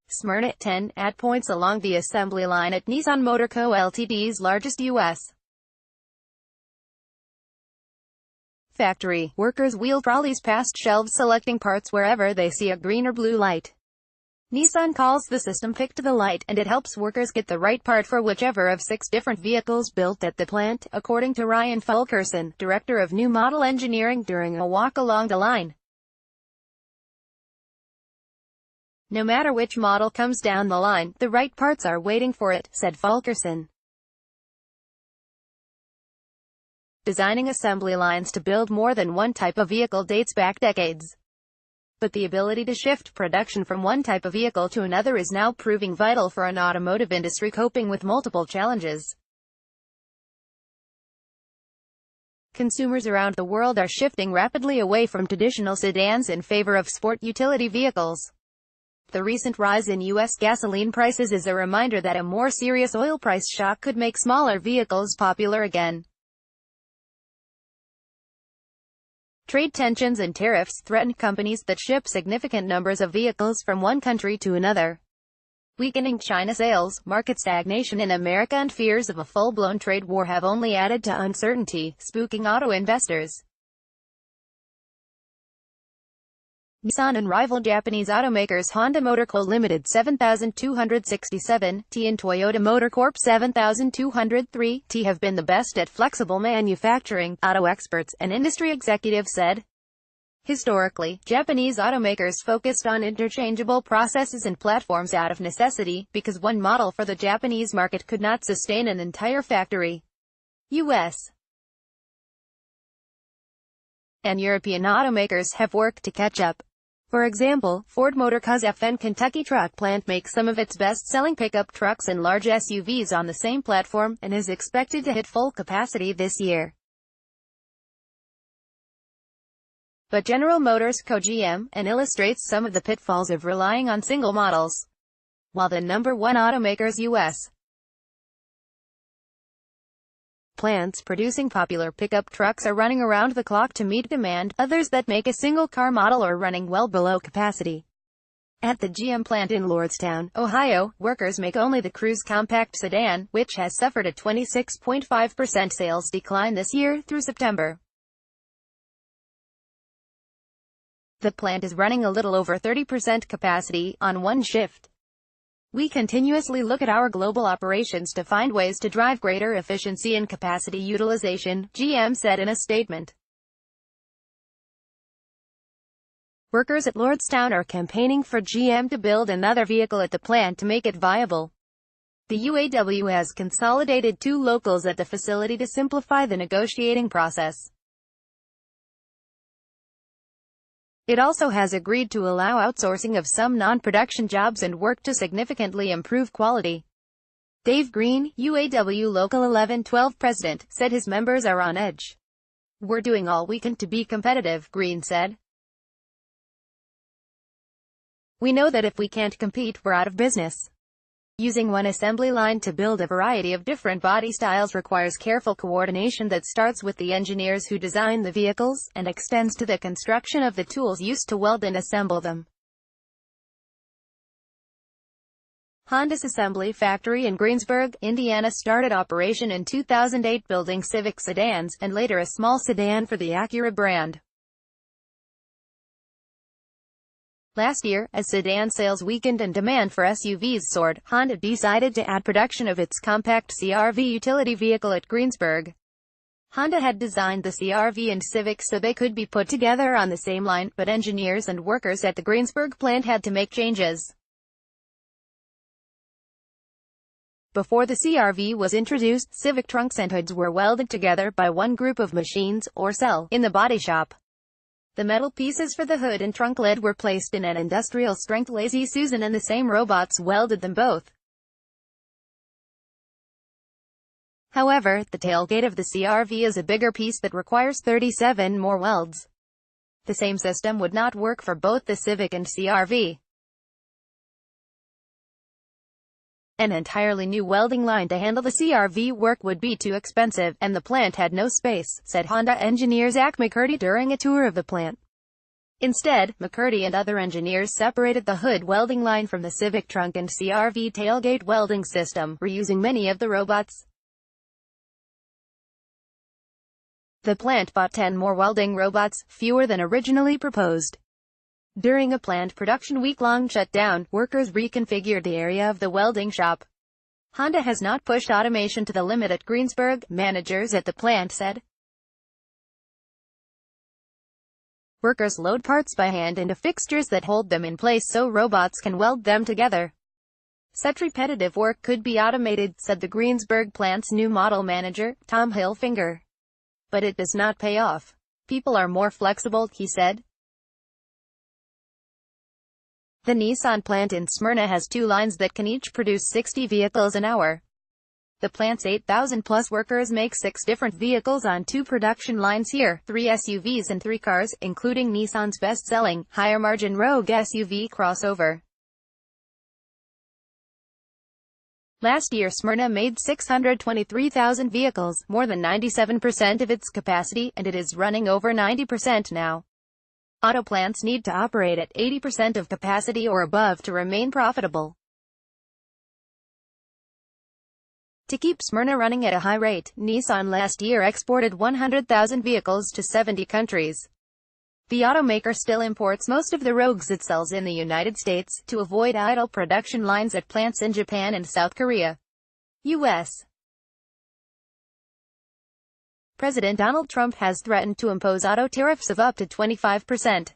SMYRNA Tenn at points along the assembly line at Nissan Motor Co Ltd's largest U.S. factory. Workers wheel trolleys past shelves selecting parts wherever they see a green or blue light. Nissan calls the system Pick to the Light, and it helps workers get the right part for whichever of 6 different vehicles built at the plant, according to Ryan Fulkerson, director of new model engineering, during a walk along the line. No matter which model comes down the line, the right parts are waiting for it, said Fulkerson. Designing assembly lines to build more than one type of vehicle dates back decades. But the ability to shift production from one type of vehicle to another is now proving vital for an automotive industry coping with multiple challenges. Consumers around the world are shifting rapidly away from traditional sedans in favor of sport utility vehicles. The recent rise in U.S. gasoline prices is a reminder that a more serious oil price shock could make smaller vehicles popular again. Trade tensions and tariffs threaten companies that ship significant numbers of vehicles from one country to another. Weakening China sales, market stagnation in America, and fears of a full-blown trade war have only added to uncertainty, spooking auto investors. Nissan and rival Japanese automakers Honda Motor Co Ltd 7267T and Toyota Motor Corp 7203T have been the best at flexible manufacturing, auto experts and industry executives said. Historically, Japanese automakers focused on interchangeable processes and platforms out of necessity, because one model for the Japanese market could not sustain an entire factory. U.S. and European automakers have worked to catch up. For example, Ford Motor Co's FN Kentucky truck plant makes some of its best-selling pickup trucks and large SUVs on the same platform, and is expected to hit full capacity this year. But General Motors Co GM, and illustrates some of the pitfalls of relying on single models. While the number one automaker's U.S. plants producing popular pickup trucks are running around the clock to meet demand, others that make a single car model are running well below capacity. At the GM plant in Lordstown, Ohio, workers make only the Cruise compact sedan, which has suffered a 26.5% sales decline this year through September. The plant is running a little over 30% capacity on one shift. We continuously look at our global operations to find ways to drive greater efficiency and capacity utilization, GM said in a statement. Workers at Lordstown are campaigning for GM to build another vehicle at the plant to make it viable. The UAW has consolidated 2 locals at the facility to simplify the negotiating process. It also has agreed to allow outsourcing of some non-production jobs and work to significantly improve quality. Dave Green, UAW Local 1112 president, said his members are on edge. We're doing all we can to be competitive, Green said. We know that if we can't compete, we're out of business. Using one assembly line to build a variety of different body styles requires careful coordination that starts with the engineers who design the vehicles, and extends to the construction of the tools used to weld and assemble them. Honda's assembly factory in Greensburg, Indiana started operation in 2008 building Civic sedans, and later a small sedan for the Acura brand. Last year, as sedan sales weakened and demand for SUVs soared, Honda decided to add production of its compact CR-V utility vehicle at Greensburg. Honda had designed the CR-V and Civic so they could be put together on the same line, but engineers and workers at the Greensburg plant had to make changes. Before the CR-V was introduced, Civic trunks and hoods were welded together by one group of machines, or cell, in the body shop. The metal pieces for the hood and trunk lid were placed in an industrial-strength Lazy Susan, and the same robots welded them both. However, the tailgate of the CR-V is a bigger piece that requires 37 more welds. The same system would not work for both the Civic and CR-V. An entirely new welding line to handle the CRV work would be too expensive, and the plant had no space, said Honda engineer Zach McCurdy during a tour of the plant. Instead, McCurdy and other engineers separated the hood welding line from the Civic trunk and CRV tailgate welding system, reusing many of the robots. The plant bought 10 more welding robots, fewer than originally proposed. During a planned production week-long shutdown, workers reconfigured the area of the welding shop. Honda has not pushed automation to the limit at Greensburg, managers at the plant said. Workers load parts by hand into fixtures that hold them in place so robots can weld them together. Such repetitive work could be automated, said the Greensburg plant's new model manager, Tom Hilfinger. But it does not pay off. People are more flexible, he said. The Nissan plant in Smyrna has 2 lines that can each produce 60 vehicles an hour. The plant's 8,000-plus workers make 6 different vehicles on 2 production lines here, 3 SUVs and 3 cars, including Nissan's best-selling, higher-margin Rogue SUV crossover. Last year Smyrna made 623,000 vehicles, more than 97% of its capacity, and it is running over 90% now. Auto plants need to operate at 80% of capacity or above to remain profitable. To keep Smyrna running at a high rate, Nissan last year exported 100,000 vehicles to 70 countries. The automaker still imports most of the Rogues it sells in the United States, to avoid idle production lines at plants in Japan and South Korea. U.S. President Donald Trump has threatened to impose auto tariffs of up to 25%.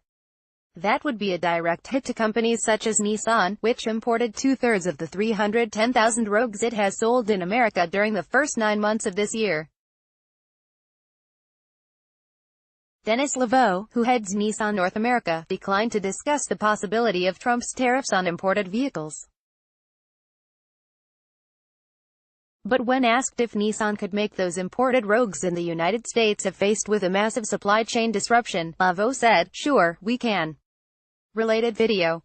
That would be a direct hit to companies such as Nissan, which imported 2/3 of the 310,000 Rogues it has sold in America during the first 9 months of this year. Dennis Laveau, who heads Nissan North America, declined to discuss the possibility of Trump's tariffs on imported vehicles. But when asked if Nissan could make those imported Rogues in the United States if faced with a massive supply chain disruption, Laveau said, "Sure, we can." Related video.